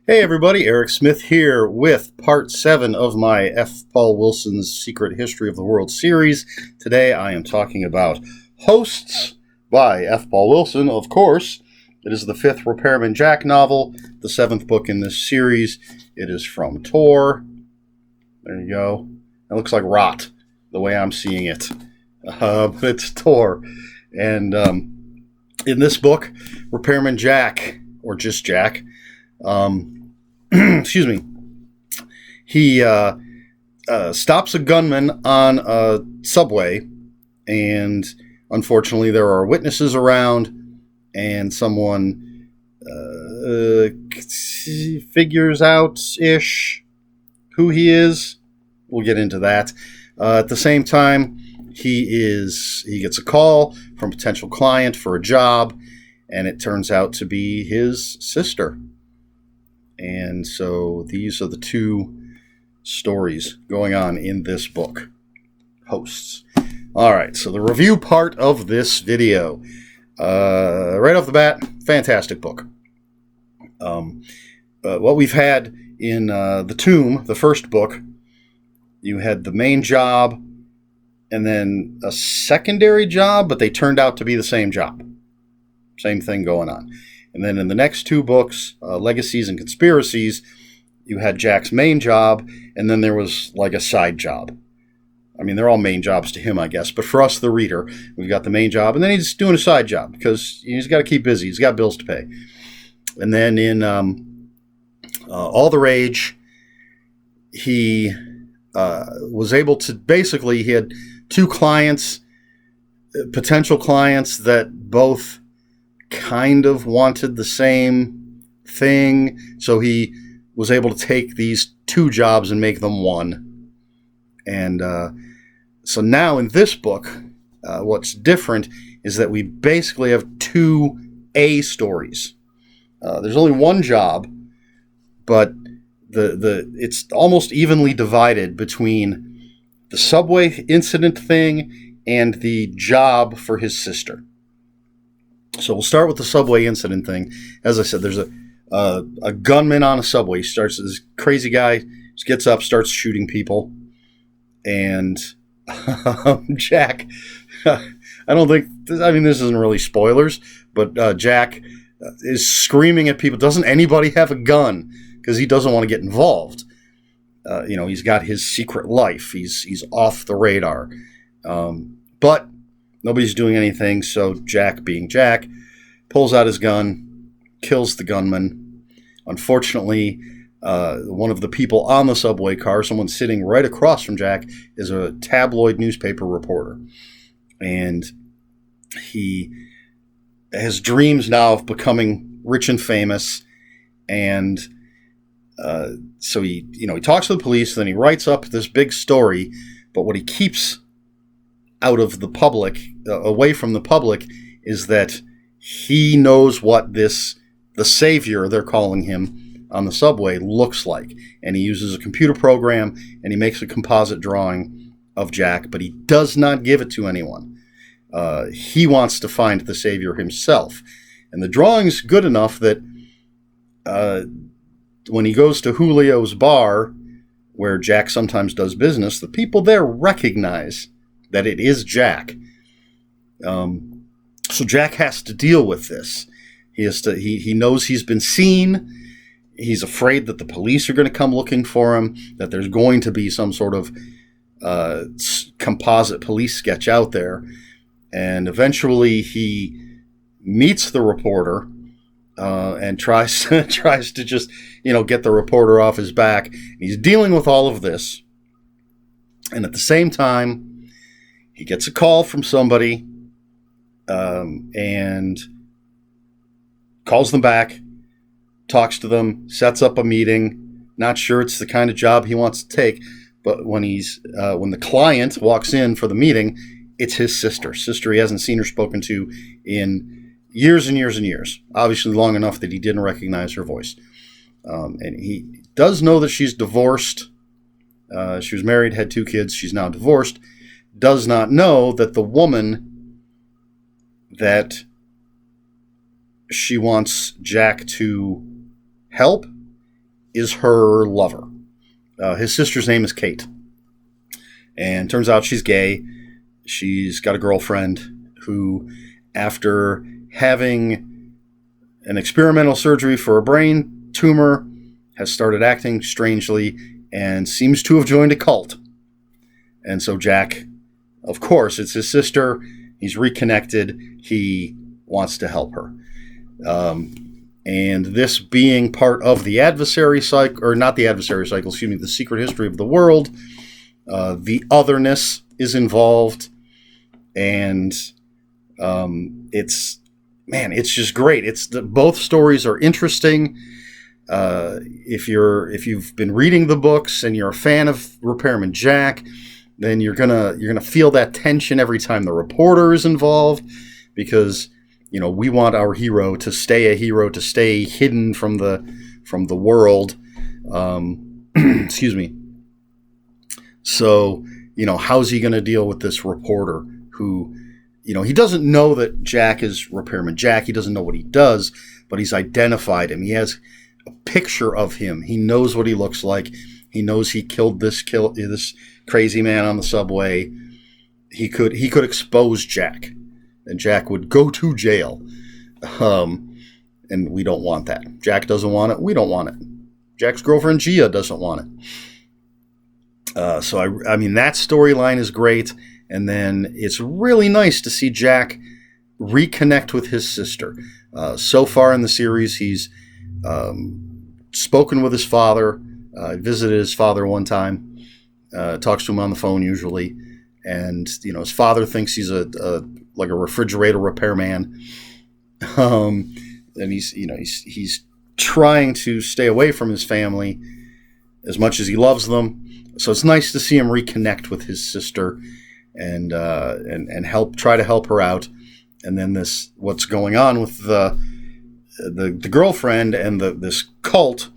Hey everybody, Eric Smith here with part 7 of my F. Paul Wilson's Secret History of the World series. Today I am talking about Hosts by F. Paul Wilson, of course. It is the 5th Repairman Jack novel, the 7th book in this series. It is from Tor. There you go. It looks like rot, the way I'm seeing it. But it's Tor. And in this book, Repairman Jack, or just Jack, excuse me, he stops a gunman on a subway, and unfortunately there are witnesses around, and someone figures out-ish who he is. We'll get into that. At the same time, he gets a call from a potential client for a job, and it turns out to be his sister. And so these are the two stories going on in this book. Hosts. All right, so the review part of this video. Right off the bat, fantastic book. What we've had in The Tomb, the first book, you had the main job and then a secondary job, but they turned out to be the same job. Same thing going on. And then in the next two books, Legacies and Conspiracies, you had Jack's main job, and then there was like a side job. I mean, they're all main jobs to him, I guess. But for us, the reader, we've got the main job, and then he's doing a side job because he's got to keep busy. He's got bills to pay. And then in All the Rage, he was able to basically, he had two clients, potential clients that both kind of wanted the same thing, so he was able to take these two jobs and make them one. And so now in this book, what's different is that we basically have two A stories. There's only one job, but it's almost evenly divided between the subway incident thing and the job for his sister. So we'll start with the subway incident thing. As I said, there's a gunman on a subway. This crazy guy just gets up, starts shooting people. And Jack, I mean, this isn't really spoilers, but Jack is screaming at people, doesn't anybody have a gun? Because he doesn't want to get involved. He's got his secret life. He's off the radar. But nobody's doing anything, so Jack, being Jack, pulls out his gun, kills the gunman. Unfortunately, one of the people on the subway car, someone sitting right across from Jack, is a tabloid newspaper reporter. And he has dreams now of becoming rich and famous. And so he talks to the police, then he writes up this big story. But what he keeps out of the public, away from the public, is that he knows what the savior, they're calling him on the subway, looks like. And he uses a computer program and he makes a composite drawing of Jack, but he does not give it to anyone. He wants to find the savior himself. And the drawing's good enough that when he goes to Julio's bar, where Jack sometimes does business, the people there recognize that it is Jack. So Jack has to deal with this. He knows he's been seen. He's afraid that the police are going to come looking for him, that there's going to be some sort of composite police sketch out there. And eventually he meets the reporter and tries to just, get the reporter off his back. He's dealing with all of this. And at the same time, he gets a call from somebody and calls them back, talks to them, sets up a meeting. Not sure it's the kind of job he wants to take, but when the client walks in for the meeting, it's his sister. Sister he hasn't seen or spoken to in years and years and years. Obviously long enough that he didn't recognize her voice. And he does know that she's divorced. She was married, had 2 kids. She's now divorced. Does not know that the woman she wants Jack to help is her lover. His sister's name is Kate. And turns out she's gay. She's got a girlfriend who, after having an experimental surgery for a brain tumor, has started acting strangely and seems to have joined a cult. And so Jack, of course, it's his sister. He's reconnected. He wants to help her. And this being part of the adversary cycle, or not the adversary cycle, excuse me, the secret history of the world, the otherness is involved. And it's just great. Both stories are interesting. If you've been reading the books and you're a fan of Repairman Jack, then you're gonna feel that tension every time the reporter is involved, because we want our hero to stay a hero, to stay hidden from the world. Excuse me. So how's he gonna deal with this reporter who, he doesn't know that Jack is Repairman Jack. He doesn't know what he does, but he's identified him. He has a picture of him. He knows what he looks like. He knows he killed this crazy man on the subway. He could expose Jack, and Jack would go to jail. And we don't want that. Jack doesn't want it. We don't want it. Jack's girlfriend Gia doesn't want it. So I mean that storyline is great, and then it's really nice to see Jack reconnect with his sister. So far in the series, he's spoken with his father. Visited his father one time. Talks to him on the phone usually, and his father thinks he's a refrigerator repairman. And he's trying to stay away from his family as much as he loves them. So it's nice to see him reconnect with his sister and try to help her out. And then what's going on with the girlfriend and this cult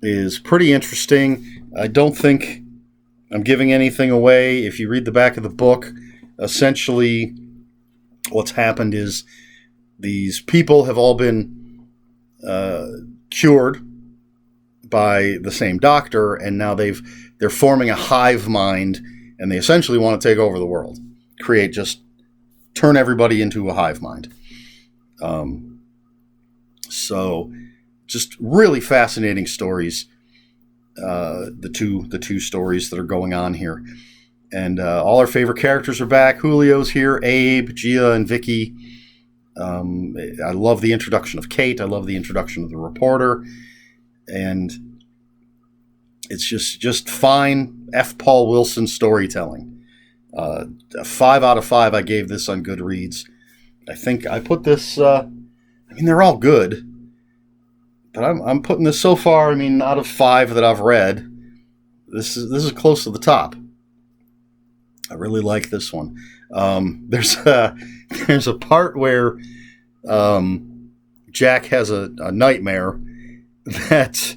is pretty interesting. I don't think I'm giving anything away. If you read the back of the book, essentially what's happened is these people have all been cured by the same doctor, and now they're forming a hive mind, and they essentially want to take over the world, turn everybody into a hive mind. So just really fascinating stories. The two stories that are going on here, and all our favorite characters are back. Julio's here, Abe, Gia, and Vicky. I love the introduction of Kate. I love the introduction of the reporter, and it's just fine F. Paul Wilson storytelling. 5 out of 5 I gave this on Goodreads. I think I put this. They're all good. But I'm putting this so far, out of 5 that I've read, this is close to the top. I really like this one. There's a part where Jack has a nightmare that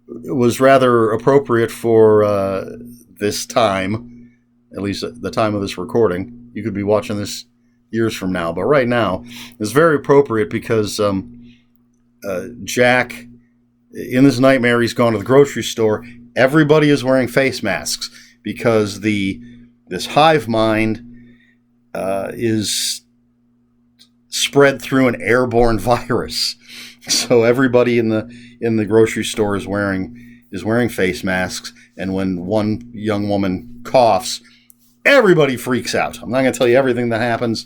was rather appropriate for this time, at least at the time of this recording. You could be watching this years from now, but right now it's very appropriate because Jack, in this nightmare, he's gone to the grocery store. Everybody is wearing face masks because this hive mind is spread through an airborne virus. So everybody in the grocery store is wearing face masks, and when one young woman coughs, everybody freaks out. I'm not going to tell you everything that happens,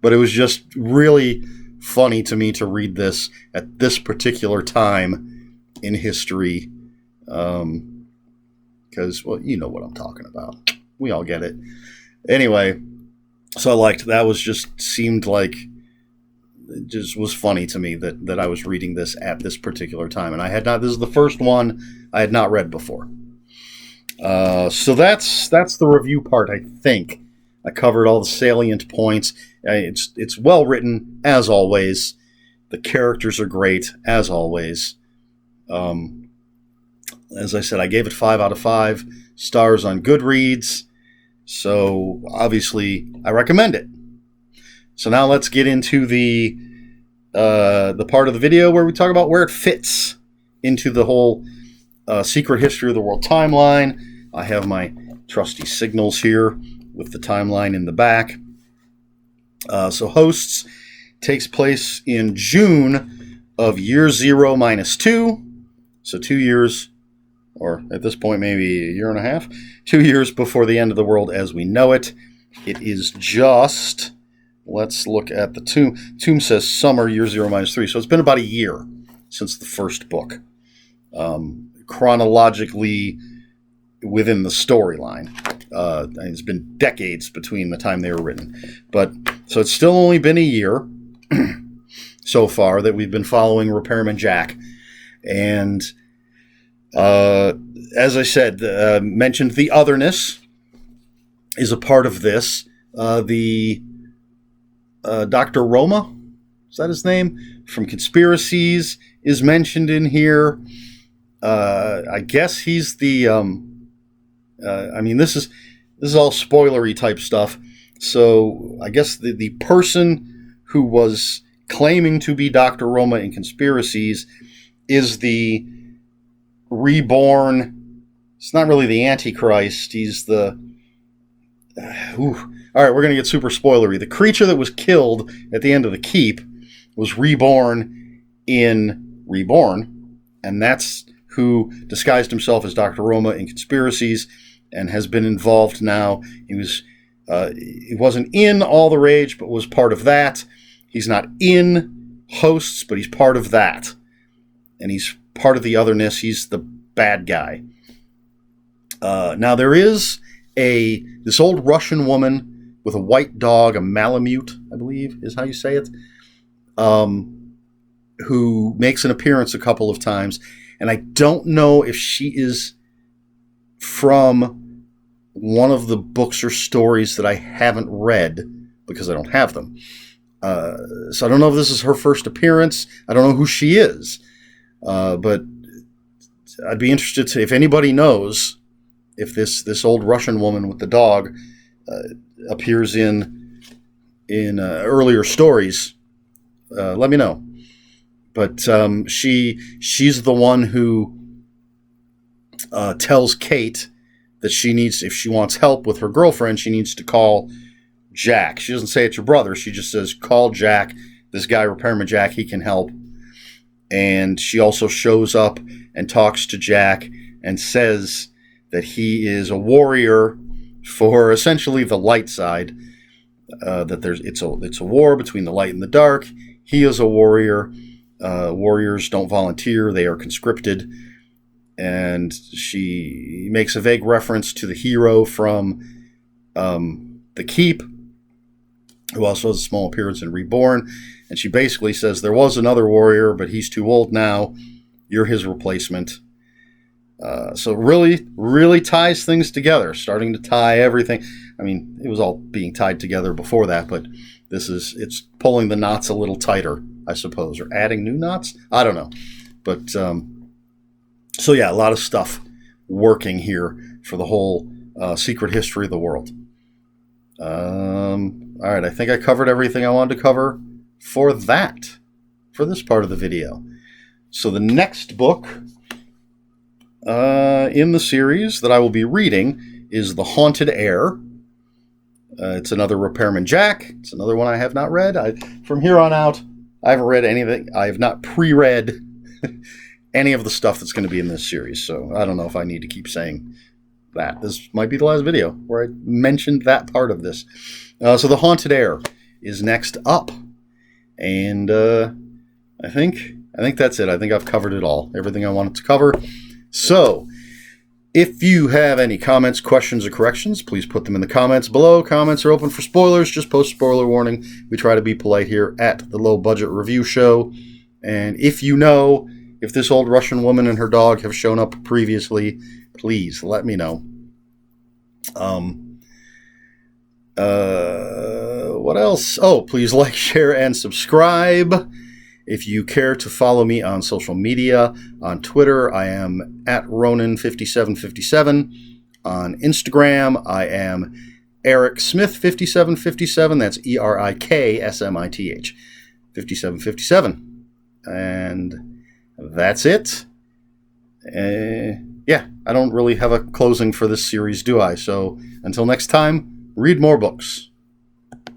but it was just really funny to me to read this at this particular time in history. Because, well, you know what I'm talking about. We all get it. Anyway, so I liked that. Seemed like it just was funny to me that I was reading this at this particular time. And this is the first one I had not read before. So that's the review part, I think. I covered all the salient points. It's well written, as always. The characters are great, as always. As I said, I gave it 5 out of 5 stars on Goodreads. So, obviously, I recommend it. So now let's get into the the part of the video where we talk about where it fits into the whole secret history of the world timeline. I have my trusty signals here with the timeline in the back. So Hosts takes place in June of year 0 minus 2. So 2 years, or at this point maybe a year and a half, 2 years before the end of the world as we know it. It is just, let's look at the tomb. Tomb says summer, year 0 minus 3. So it's been about a year since the first book. Chronologically within the storyline. It's been decades between the time they were written. But so it's still only been a year so far that we've been following Repairman Jack. And as I said, mentioned the otherness is a part of this. The Dr. Roma, is that his name? From Conspiracies is mentioned in here. I guess he's the... this is all spoilery type stuff. So I guess the person who was claiming to be Dr. Roma in Conspiracies is the reborn. It's not really the Antichrist. He's the... All right, we're going to get super spoilery. The creature that was killed at the end of the Keep was reborn in Reborn, and that's who disguised himself as Dr. Roma in Conspiracies and has been involved now. He wasn't in All the Rage, but was part of that. He's not in Hosts, but he's part of that. And he's part of the otherness. He's the bad guy. Now there is this old Russian woman with a white dog, a Malamute, I believe is how you say it, who makes an appearance a couple of times. And I don't know if she is from one of the books or stories that I haven't read because I don't have them. So I don't know if this is her first appearance. I don't know who she is. But I'd be interested to, if anybody knows if this old Russian woman with the dog appears in earlier stories, let me know. But she's the one who tells Kate that she needs, if she wants help with her girlfriend, she needs to call Jack. She doesn't say it's your brother. She just says, call Jack. This guy, Repairman Jack, he can help. And she also shows up and talks to Jack and says that he is a warrior for essentially the light side. That it's a war between the light and the dark. He is a warrior. Warriors don't volunteer; they are conscripted. And she makes a vague reference to the hero from the Keep, who also has a small appearance in Reborn. And she basically says there was another warrior, but he's too old now. You're his replacement. So really, really ties things together, starting to tie everything. I mean, it was all being tied together before that, but it's pulling the knots a little tighter, I suppose, or adding new knots. I don't know. But, so yeah, a lot of stuff working here for the whole secret history of the world. All right, I think I covered everything I wanted to cover for this part of the video. So the next book in the series that I will be reading is The Haunted Heir. It's another Repairman Jack. It's another one I have not read. From here on out, I haven't read anything. I have not pre-read any of the stuff that's going to be in this series. So I don't know if I need to keep saying that. This might be the last video where I mentioned that part of this. So The Haunted Heir is next up. And I think that's it. I think I've covered it all. Everything I wanted to cover. So, if you have any comments, questions, or corrections, please put them in the comments below. Comments are open for spoilers. Just post spoiler warning. We try to be polite here at the Low Budget Review Show. And if you know if this old Russian woman and her dog have shown up previously, please let me know. What else? Oh, please like, share, and subscribe. If you care to follow me on social media, on Twitter, I am at Ronin5757. On Instagram, I am Eric Smith5757. That's ERIKSMITH 5757. And that's it. Yeah, I don't really have a closing for this series, do I? So until next time, read more books.